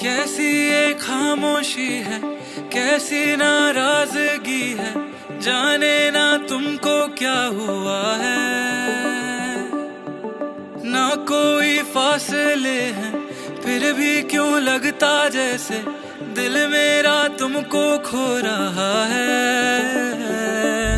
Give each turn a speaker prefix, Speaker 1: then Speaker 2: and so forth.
Speaker 1: कैसी ये खामोशी है, कैसी नाराजगी है, जाने ना तुमको क्या हुआ है। ना कोई फासले हैं, फिर भी क्यों लगता जैसे दिल मेरा तुमको खो रहा है।